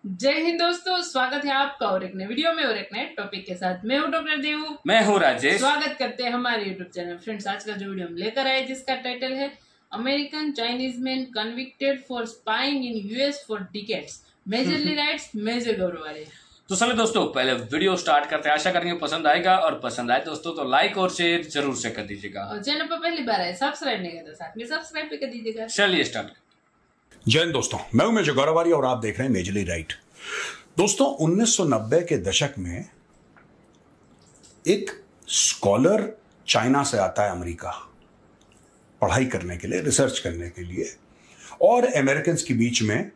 जय हिंद दोस्तों, स्वागत है आपका और एक नए वीडियो में और एक नए टॉपिक के साथ। मैं हूं डॉक्टर देवू, मैं हूं राजेश। स्वागत करते हैं हमारे यूट्यूब चैनल। फ्रेंड्स, आज का जो वीडियो हम लेकर आए जिसका टाइटल है American Chinese man convicted for spying in US for decades, majorly writes major Gaurav. तो चलो दोस्तों, पहले वीडियो स्टार्ट करते हैं। आशा करेंगे पसंद आएगा, और पसंद आए दोस्तों तो लाइक और शेयर जरूर से कर दीजिएगा। और चैनल पर पहली बार आए सब्सक्राइब नहीं करते साथ में सब्सक्राइब भी कर दीजिएगा। चलिए स्टार्ट। जय हिंद दोस्तों, मैं हूं मेजर गौरव और आप देख रहे हैं मेजरली राइट। दोस्तों, 1990 के दशक में एक स्कॉलर चाइना से आता है अमेरिका पढ़ाई करने के लिए, रिसर्च करने के लिए, और अमेरिकन के बीच में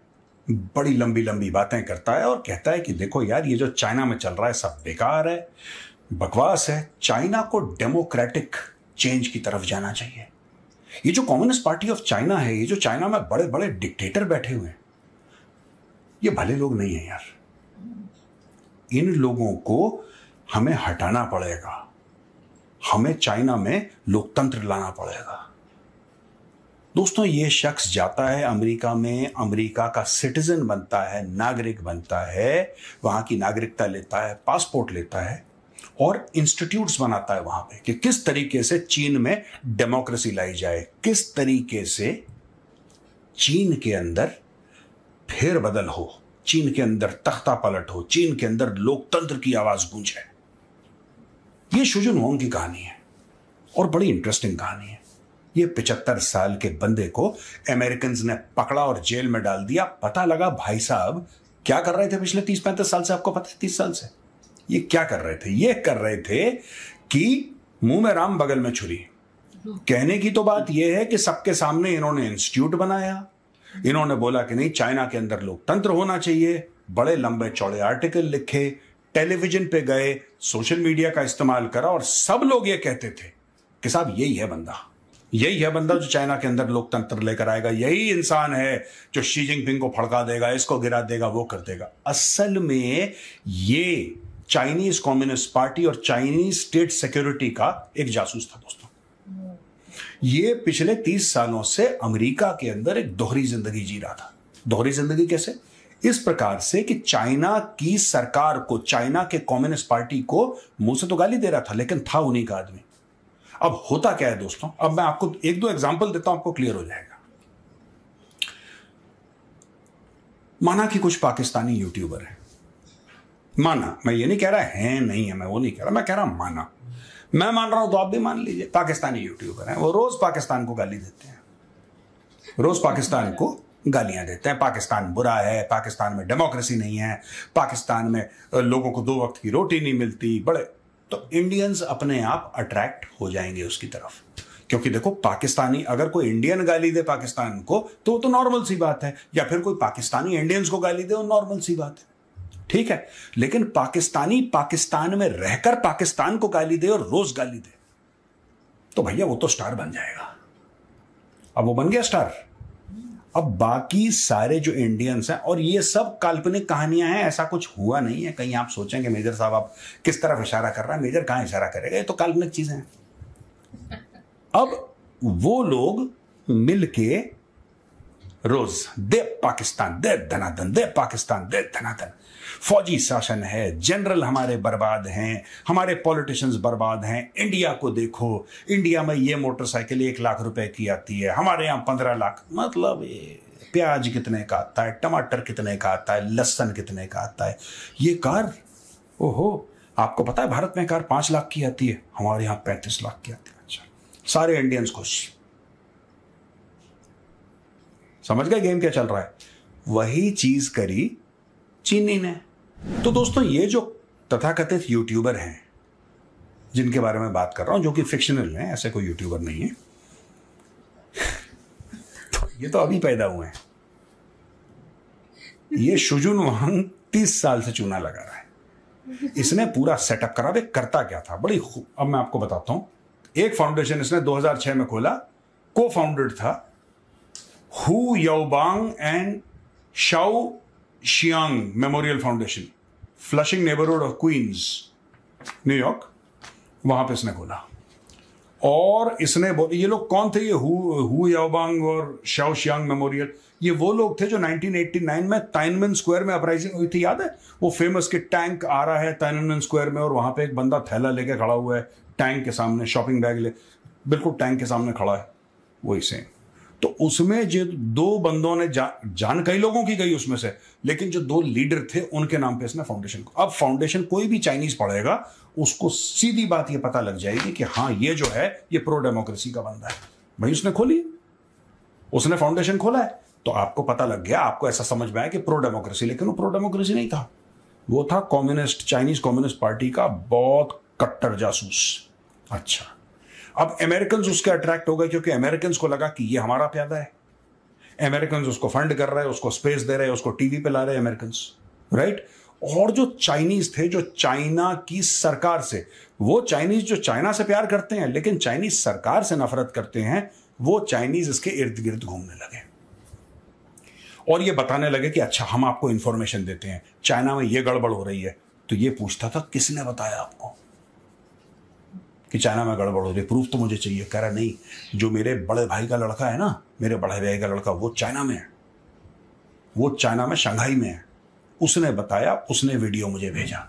बड़ी लंबी लंबी बातें करता है और कहता है कि देखो यार, ये जो चाइना में चल रहा है सब बेकार है, बकवास है। चाइना को डेमोक्रेटिक चेंज की तरफ जाना चाहिए। ये जो कम्युनिस्ट पार्टी ऑफ चाइना है, ये जो चाइना में बड़े बड़े डिक्टेटर बैठे हुए हैं, ये भले लोग नहीं है यार। इन लोगों को हमें हटाना पड़ेगा। हमें चाइना में लोकतंत्र लाना पड़ेगा। दोस्तों, ये शख्स जाता है अमेरिका में, अमेरिका का सिटीजन बनता है, नागरिक बनता है, वहां की नागरिकता लेता है, पासपोर्ट लेता है और इंस्टीट्यूट्स बनाता है वहां पे कि किस तरीके से चीन में डेमोक्रेसी लाई जाए, किस तरीके से चीन के अंदर फेरबदल हो, चीन के अंदर तख्ता पलट हो, चीन के अंदर लोकतंत्र की आवाज गूंजे। ये शुजुन वोंग की कहानी है और बड़ी इंटरेस्टिंग कहानी है। ये 75 साल के बंदे को अमेरिकन ने पकड़ा और जेल में डाल दिया। पता लगा भाई साहब क्या कर रहे थे पिछले 30-35 साल से, आपको पता है? 30 साल से ये क्या कर रहे थे? ये कर रहे थे कि मुंह में राम बगल में छुरी। कहने की तो बात यह है कि सबके सामने इन्होंने इंस्टीट्यूट बनाया, इन्होंने बोला कि नहीं, चाइना के अंदर लोकतंत्र होना चाहिए, बड़े लंबे चौड़े आर्टिकल लिखे, टेलीविजन पे गए, सोशल मीडिया का इस्तेमाल करा और सब लोग ये कहते थे कि साहब यही है बंदा, यही है बंदा जो चाइना के अंदर लोकतंत्र लेकर आएगा, यही इंसान है जो शी जिनपिंग को फड़का देगा, इसको गिरा देगा, वो कर देगा। असल में ये चाइनीज कम्युनिस्ट पार्टी और चाइनीज स्टेट सिक्योरिटी का एक जासूस था दोस्तों। ये पिछले 30 सालों से अमेरिका के अंदर एक दोहरी जिंदगी जी रहा था। दोहरी जिंदगी कैसे? इस प्रकार से कि चाइना की सरकार को, चाइना के कम्युनिस्ट पार्टी को मुंह से तो गाली दे रहा था, लेकिन था उन्हीं का आदमी। अब होता क्या है दोस्तों, अब मैं आपको एक दो एग्जांपल देता हूं, आपको क्लियर हो जाएगा। माना कि कुछ पाकिस्तानी यूट्यूबर है, माना, मैं ये नहीं कह रहा है नहीं है, मैं वो नहीं कह रहा, मैं कह रहा माना, मैं मान रहा हूं तो आप भी मान लीजिए। पाकिस्तानी यूट्यूबर हैं, वो रोज पाकिस्तान को गाली देते हैं, रोज पाकिस्तान को गालियां देते हैं। पाकिस्तान बुरा है, पाकिस्तान में डेमोक्रेसी नहीं है, पाकिस्तान में लोगों को 2 वक्त की रोटी नहीं मिलती, बड़े। तो इंडियंस अपने आप अट्रैक्ट हो जाएंगे उसकी तरफ, क्योंकि देखो, पाकिस्तानी, अगर कोई इंडियन गाली दे पाकिस्तान को तो नॉर्मल सी बात है, या फिर कोई पाकिस्तानी इंडियंस को गाली दे, वो नॉर्मल सी बात है, ठीक है। लेकिन पाकिस्तानी पाकिस्तान में रहकर पाकिस्तान को गाली दे और रोज गाली दे, तो भैया वो तो स्टार बन जाएगा। अब वो बन गया स्टार। अब बाकी सारे जो इंडियंस हैं, और ये सब काल्पनिक कहानियां हैं, ऐसा कुछ हुआ नहीं है। कहीं आप सोचेंगे मेजर साहब आप किस तरफ इशारा कर रहा है, मेजर कहां इशारा करेगा, ये तो काल्पनिक चीजें हैं। अब वो लोग मिलके रोज दे पाकिस्तान, दे धनाधन, दे पाकिस्तान, दे धनाधन, फौजी शासन है, जनरल हमारे बर्बाद हैं, हमारे पॉलिटिशियंस बर्बाद हैं, इंडिया को देखो, इंडिया में ये मोटरसाइकिल 1 लाख रुपए की आती है, हमारे यहाँ 15 लाख। मतलब प्याज कितने का आता है, टमाटर कितने का आता है, लहसुन कितने का आता है, ये कार, ओहो, आपको पता है भारत में कार 5 लाख की आती है, हमारे यहाँ 35 लाख की आती है। अच्छा, सारे इंडियंस खुश। समझ गए गेम क्या चल रहा है? वही चीज करी चीनी ने। तो दोस्तों, ये जो तथाकथित यूट्यूबर हैं जिनके बारे में बात कर रहा हूं, जो कि फिक्शनल हैं, ऐसे कोई यूट्यूबर नहीं है, तो ये तो अभी पैदा हुए हैं। ये शुजुन वोंग 30 साल से चूना लगा रहा है। इसने पूरा सेटअप करा। वे करता क्या था, बड़ी अब मैं आपको बताता हूं। एक फाउंडेशन इसने 2006 में खोला, को फाउंडेड था Hu Yaobang and Zhao Ziyang memorial foundation, Flushing neighbourhood of Queens, New York, वहां पे इसने खोला। और इसने ये लोग कौन थे? ये हु याओबांग और शाओ शियांग मेमोरियल, ये वो लोग थे जो 1989 में टाइनमेन स्क्वायर में अपराइजिंग हुई थी, याद है? वो फेमस कि टैंक आ रहा है टाइनमेन स्क्वायर में और वहां पे एक बंदा थैला लेके खड़ा हुआ है टैंक के सामने, शॉपिंग बैग ले, बिल्कुल टैंक के सामने खड़ा है, वही सेम। तो उसमें जो दो बंदों ने जान कई लोगों की गई उसमें से, लेकिन जो दो लीडर थे उनके नाम पे इसने फाउंडेशन को। अब फाउंडेशन कोई भी चाइनीज पढ़ेगा उसको सीधी बात ये पता लग जाएगी कि हाँ ये जो है ये प्रो डेमोक्रेसी का बंदा है। भाई उसने खोली, उसने फाउंडेशन खोला है, तो आपको पता लग गया, आपको ऐसा समझ में आया कि प्रो डेमोक्रेसी, लेकिन वो प्रो डेमोक्रेसी नहीं था, वो था कम्युनिस्ट, चाइनीज कम्युनिस्ट पार्टी का बहुत कट्टर जासूस। अच्छा, अब अमेरिकन उसके अट्रैक्ट हो गए क्योंकि अमेरिकन को लगा कि ये हमारा प्यादा है, अमेरिकन उसको फंड कर रहे हैं, उसको स्पेस दे रहे हैं, उसको टीवी पे ला रहे हैं अमेरिकन, राइट। और जो चाइनीज थे, जो चाइना की सरकार से, वो चाइनीज जो चाइना से प्यार करते हैं लेकिन चाइनीज सरकार से नफरत करते हैं, वो चाइनीज इसके इर्द गिर्द घूमने लगे और ये बताने लगे कि अच्छा हम आपको इंफॉर्मेशन देते हैं, चाइना में ये गड़बड़ हो रही है। तो ये पूछता था किसने बताया आपको कि चाइना में गड़बड़ हो रही है, प्रूफ तो मुझे चाहिए। कह रहा नहीं, जो मेरे बड़े भाई का लड़का है ना, मेरे बड़े भाई का लड़का, वो चाइना में है, वो चाइना में शंघाई में है, उसने बताया, उसने वीडियो मुझे भेजा,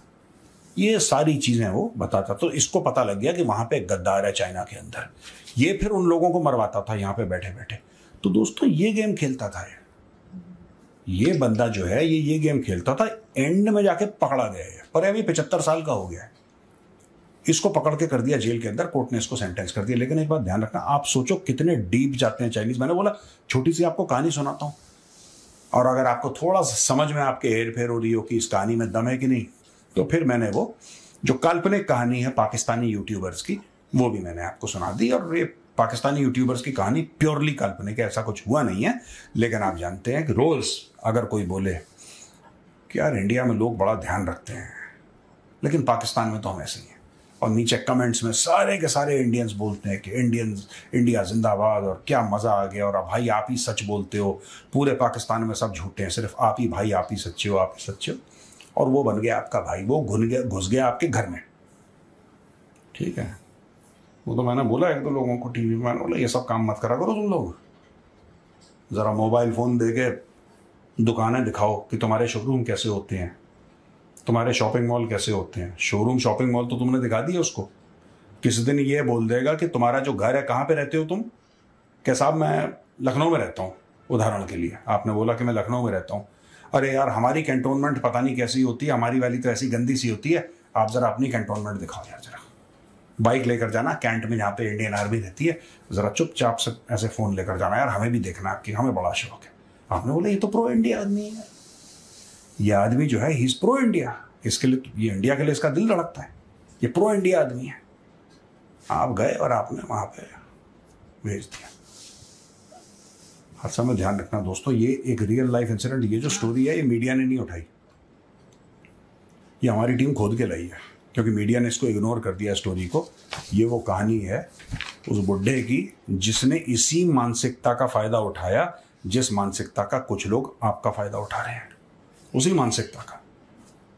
ये सारी चीजें वो बताता। तो इसको पता लग गया कि वहां पे गद्दार है चाइना के अंदर। ये फिर उन लोगों को मरवाता था यहां पे बैठे बैठे। तो दोस्तों ये गेम खेलता था, ये बंदा जो है ये गेम खेलता था, एंड में जाके पकड़ा गया है, पर अभी 75 साल का हो गया है, इसको पकड़ के कर दिया जेल के अंदर, कोर्ट ने इसको सेंटेंस कर दिया। लेकिन एक बात ध्यान रखना, आप सोचो कितने डीप जाते हैं चाइनीज। मैंने बोला छोटी सी आपको कहानी सुनाता हूं, और अगर आपको थोड़ा सा समझ में आपके हेर फेर हो रही हो कि इस कहानी में दम है कि नहीं, तो फिर मैंने वो जो काल्पनिक कहानी है पाकिस्तानी यूट्यूबर्स की, वो भी मैंने आपको सुना दी। और ये पाकिस्तानी यूट्यूबर्स की कहानी प्योरली काल्पनिक है, ऐसा कुछ हुआ नहीं है। लेकिन आप जानते हैं कि रोज अगर कोई बोले कि यार इंडिया में लोग बड़ा ध्यान रखते हैं लेकिन पाकिस्तान में तो हम ऐसे ही हैं, और नीचे कमेंट्स में सारे के सारे इंडियंस बोलते हैं कि इंडिया जिंदाबाद और क्या मज़ा आ गया, और भाई आप ही सच बोलते हो, पूरे पाकिस्तान में सब झूठे हैं, सिर्फ आप ही भाई, आप ही सच्चे हो, आप ही सच्चे हो। और वो बन गया आपका भाई, वो घुस गया आपके घर में, ठीक है। वो तो मैंने बोला एक दो लोगों को टीवी में, मैंने बोला ये सब काम मत करा करो तुम लोग, ज़रा मोबाइल फ़ोन दे के दुकानें दिखाओ कि तुम्हारे शोरूम कैसे होते हैं, तुम्हारे शॉपिंग मॉल कैसे होते हैं। शोरूम शॉपिंग मॉल तो तुमने दिखा दिया उसको। किस दिन ये बोल देगा कि तुम्हारा जो घर है कहाँ पे रहते हो तुम, क्या साहब मैं लखनऊ में रहता हूँ, उदाहरण के लिए आपने बोला कि मैं लखनऊ में रहता हूँ, अरे यार हमारी कैंटोनमेंट पता नहीं कैसी होती है, हमारी वाली तो ऐसी गंदी सी होती है, आप ज़रा अपनी कैंटोनमेंट दिखाओ यार, ज़रा बाइक लेकर जाना कैंट में जहाँ पे इंडियन आर्मी रहती है, ज़रा चुपचाप से ऐसे फ़ोन लेकर जाना यार, हमें भी देखना है कि हमें बड़ा शौक है। आपने बोला ये तो प्रो इंडिया आदमी है, ये आदमी जो है ही इज प्रो इंडिया, इसके लिए ये इंडिया के लिए इसका दिल धड़कता है, ये प्रो इंडिया आदमी है। आप गए और आपने वहाँ पे भेज दिया। हर समय ध्यान रखना दोस्तों, ये एक रियल लाइफ इंसिडेंट, ये जो स्टोरी है ये मीडिया ने नहीं उठाई, ये हमारी टीम खोद के लाई है, क्योंकि मीडिया ने इसको इग्नोर कर दिया स्टोरी को। ये वो कहानी है उस बुढ़े की जिसने इसी मानसिकता का फायदा उठाया जिस मानसिकता का कुछ लोग आपका फायदा उठा रहे हैं, उसी मानसिकता का।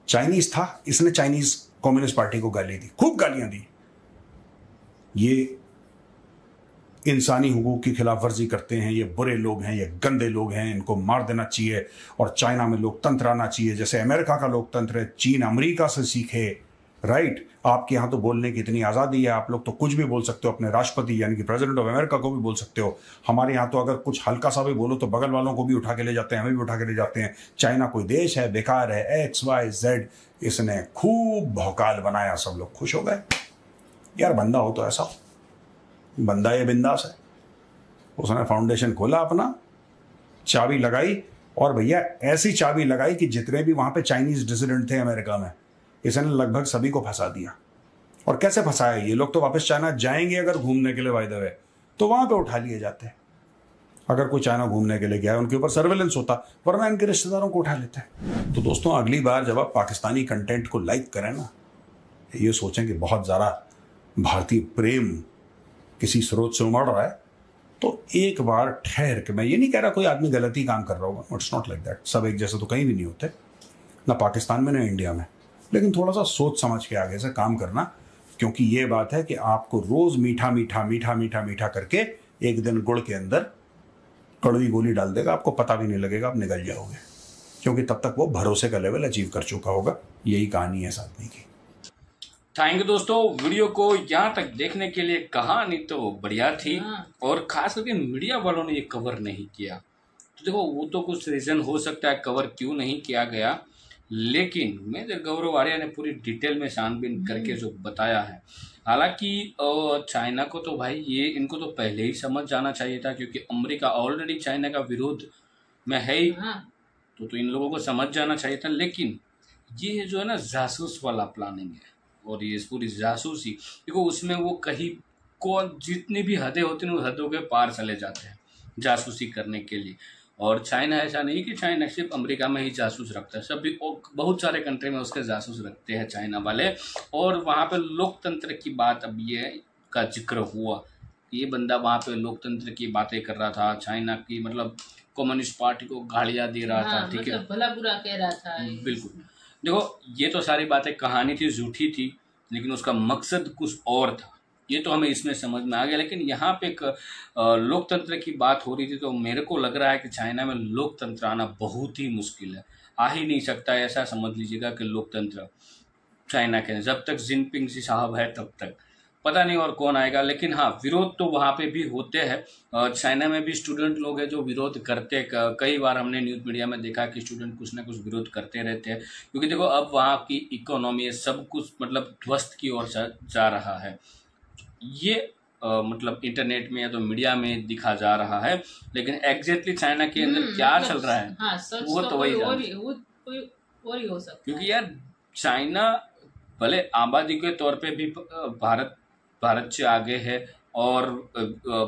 चाइनीज था, इसने चाइनीज कम्युनिस्ट पार्टी को गाली दी, खूब गालियां दी, ये इंसानी हुकूक की खिलाफ वर्जी करते हैं, ये बुरे लोग हैं, ये गंदे लोग हैं, इनको मार देना चाहिए, और चाइना में लोकतंत्र आना चाहिए जैसे अमेरिका का लोकतंत्र है, चीन अमेरिका से सीखे, राइट। आपके यहाँ तो बोलने की इतनी आज़ादी है, आप लोग तो कुछ भी बोल सकते हो, अपने राष्ट्रपति यानी कि प्रेसिडेंट ऑफ अमेरिका को भी बोल सकते हो। हमारे यहाँ तो अगर कुछ हल्का सा भी बोलो तो बगल वालों को भी उठा के ले जाते हैं, हमें भी उठा के ले जाते हैं। चाइना कोई देश है, बेकार है, XYZ। इसने खूब भौकाल बनाया, सब लोग खुश हो गए। यार बंदा हो तो ऐसा, बंदा ये बिंदास है। उसने फाउंडेशन खोला अपना, चाबी लगाई, और भैया ऐसी चाबी लगाई कि जितने भी वहां पे चाइनीज डिसिडेंट थे अमेरिका में, इसने लगभग सभी को फंसा दिया। और कैसे फंसाया, ये लोग तो वापस चाइना जाएंगे अगर घूमने के लिए बाय द वे, तो वहां पे उठा लिए जाते। अगर कोई चाइना घूमने के लिए गया उनके ऊपर सर्वेलेंस होता, वरना इनके रिश्तेदारों को उठा लेते हैं। तो दोस्तों अगली बार जब आप पाकिस्तानी कंटेंट को लाइक करें ना, ये सोचें कि बहुत ज़्यादा भारतीय प्रेम किसी स्रोत से उमड़ रहा है, तो एक बार ठहर के, मैं ये नहीं कह रहा कोई आदमी गलती काम कर रहा होगा, इट्स नॉट लाइक दैट, सब एक जैसे तो कहीं भी नहीं होते, ना पाकिस्तान में ना इंडिया में, लेकिन थोड़ा सा सोच समझ के आगे से काम करना, क्योंकि ये बात है कि आपको रोज मीठा मीठा मीठा मीठा मीठा करके एक दिन गुड़ के अंदर कड़वी गोली डाल देगा, आपको पता भी नहीं लगेगा, आप निकल जाओगे, क्योंकि तब तक वो भरोसे का लेवल अचीव कर चुका होगा। यही कहानी है इस आदमी की। थैंक यू दोस्तों, वीडियो को यहाँ तक देखने के लिए। कहानी तो बढ़िया थी और खास करके मीडिया वालों ने ये कवर नहीं किया। तो देखो वो तो कुछ रीजन हो सकता है कवर क्यों नहीं किया गया, लेकिन मेजर गौरव आर्या ने पूरी डिटेल में छानबीन करके जो बताया है। हालांकि चाइना को तो भाई ये इनको तो पहले ही समझ जाना चाहिए था, क्योंकि अमेरिका ऑलरेडी चाइना का विरोध में है ही, तो इन लोगों को समझ जाना चाहिए था। लेकिन ये जो है ना जासूस वाला प्लानिंग है, और ये पूरी जासूसी देखो उसमें वो कहीं कौन जितनी भी हदें होती हैं उन हदों के पार चले जाते हैं जासूसी करने के लिए। और चाइना ऐसा नहीं कि चाइना सिर्फ अमेरिका में ही जासूस रखता है, सभी बहुत सारे कंट्री में उसके जासूस रखते हैं चाइना वाले। और वहाँ पे लोकतंत्र की बात अब ये का जिक्र हुआ, ये बंदा वहाँ पे लोकतंत्र की बातें कर रहा था, चाइना की मतलब कम्युनिस्ट पार्टी को गालियाँ दे रहा था, ठीक है, भला बुरा कह रहा था। बिल्कुल। देखो ये तो सारी बातें कहानी थी, झूठी थी, लेकिन उसका मकसद कुछ और था, ये तो हमें इसमें समझ में आ गया। लेकिन यहाँ पे एक लोकतंत्र की बात हो रही थी, तो मेरे को लग रहा है कि चाइना में लोकतंत्र आना बहुत ही मुश्किल है, आ ही नहीं सकता। ऐसा समझ लीजिएगा कि लोकतंत्र चाइना के जब तक जिनपिंग जी साहब है तब तक पता नहीं और कौन आएगा। लेकिन हाँ, विरोध तो वहाँ पे भी होते हैं। चाइना में भी स्टूडेंट लोग हैं जो विरोध करते, कई बार हमने न्यूज़ मीडिया में देखा कि स्टूडेंट कुछ ना कुछ विरोध करते रहते हैं, क्योंकि देखो अब वहाँ की इकोनॉमी सब कुछ मतलब ध्वस्त की ओर जा रहा है। ये मतलब इंटरनेट में या तो मीडिया में दिखा जा रहा है, लेकिन एग्जैक्टली चाइना के अंदर क्या चल रहा है वो तो वही और हो सकता, क्योंकि यार चाइना भले आबादी के तौर पे भी भारत से आगे है, और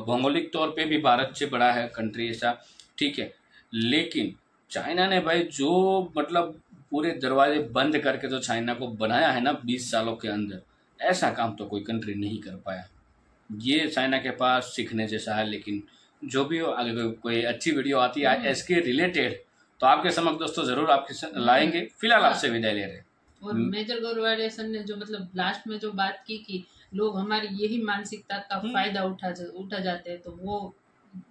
भौगोलिक तौर पे भी भारत से बड़ा है कंट्री ऐसा, ठीक है, लेकिन चाइना ने भाई जो मतलब पूरे दरवाजे बंद करके जो चाइना को बनाया है ना 20 सालों के अंदर, ऐसा काम तो कोई कंट्री नहीं कर पाया। ये चाइना के पास सीखने जैसा है। लेकिन जो भी हो, आगे कोई अच्छी वीडियो आती है इसके रिलेटेड तो आपके समक्ष दोस्तों जरूर आपके लाएंगे। फिलहाल आपसे विदाई ले रहे हैं। और मेजर गौरव आर्या सर ने जो मतलब लास्ट में जो बात की कि लोग हमारी यही मानसिकता का फायदा उठा जाते हैं, तो वो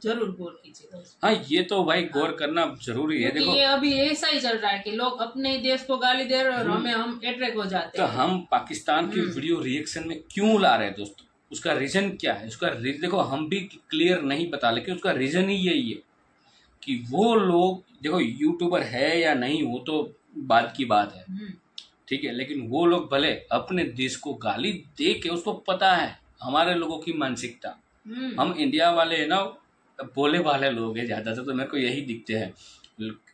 जरूर गौर कीजिएगा। हाँ, ये तो भाई गौर करना जरूरी है। देखो ये अभी ऐसा ही चल रहा है कि लोग अपने ही देश को गाली दे रहे हैं और हम अट्रैक्ट हो जाते हैं। तो हम पाकिस्तान की वीडियो रिएक्शन में क्यों ला रहे हैं दोस्तों, उसका रीजन क्या है? उसका देखो हम भी क्लियर नहीं बता, लेकिन उसका रीजन ही यही है कि वो लोग देखो यूट्यूबर है या नहीं वो तो बात की बात है, ठीक है, लेकिन वो लोग भले अपने देश को गाली दे के, उसको पता है हमारे लोगों की मानसिकता, हम इंडिया वाले है ना बोले वाले लोग हैं ज्यादातर, तो मेरे को यही दिखते हैं।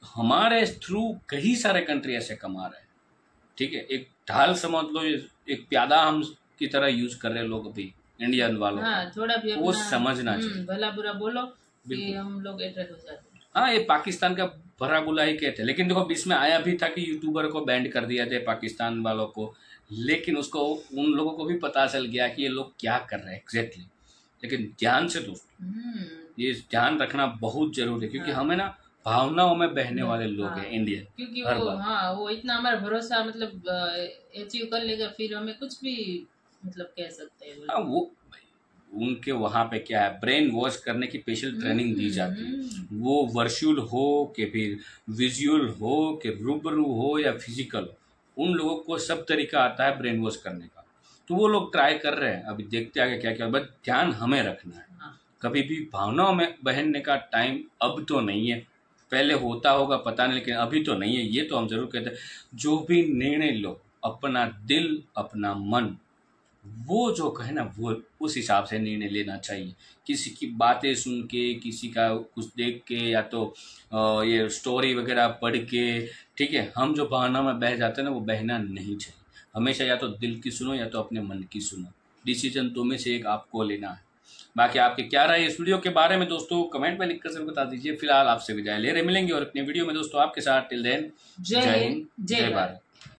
हमारे थ्रू कई सारे कंट्री ऐसे कमा रहे हैं, ठीक है, एक ढाल समझ लो, एक प्यादा हम की तरह यूज कर रहे लोग अभी इंडियन वालों। थोड़ा भी वो समझना चाहिए, भला बुरा बोलो कि हम लोग अट्रैक्ट हो जाते हैं। हाँ, ये पाकिस्तान का भरा बुला ही कहते हैं। लेकिन देखो बीच में आया भी था कि यूट्यूबर को बैंड कर दिया थे पाकिस्तान वालों को, लेकिन उसको उन लोगों को भी पता चल गया कि ये लोग क्या कर रहे हैं एग्जैक्टली। लेकिन ध्यान से दोस्तों ये ध्यान रखना बहुत जरूरी है, क्योंकि हमें ना भावनाओं में बहने वाले लोग हैं इंडियन, क्योंकि वो इतना हमारा भरोसा मतलब अचीव कर लेगा, फिर हमें कुछ भी मतलब कह सकते हैं। हाँ, वो उनके वहाँ पे क्या है, ब्रेन वॉश करने की स्पेशल ट्रेनिंग दी जाती है। वो वर्चुअल हो कि फिर विजुअल हो कि रूबरू हो या फिजिकल हो, उन लोगों को सब तरीका आता है ब्रेन वॉश करने का। तो वो लोग ट्राई कर रहे हैं, अभी देखते आगे क्या क्या। बस ध्यान हमें रखना है, कभी भी भावनाओं में बहने का टाइम अब तो नहीं है, पहले होता होगा पता नहीं, लेकिन अभी तो नहीं है। ये तो हम जरूर कहते हैं, जो भी निर्णय लो अपना दिल अपना मन वो जो कहे ना वो उस हिसाब से निर्णय लेना चाहिए। किसी की बातें सुन के, किसी का कुछ देख के, या तो ये स्टोरी वगैरह पढ़ के, ठीक है, हम जो भावना में बह जाते हैं ना वो बहना नहीं चाहिए। हमेशा या तो दिल की सुनो या तो अपने मन की सुनो, डिसीजन तुम्हें से एक आपको लेना है। बाकी आपके क्या राय इस वीडियो के बारे में दोस्तों कमेंट में लिखकर जरूर बता दीजिए। फिलहाल आपसे विदाई ले रहे, मिलेंगे और अपने वीडियो में दोस्तों आपके साथ। टिल देन जय हिंद जय भारत।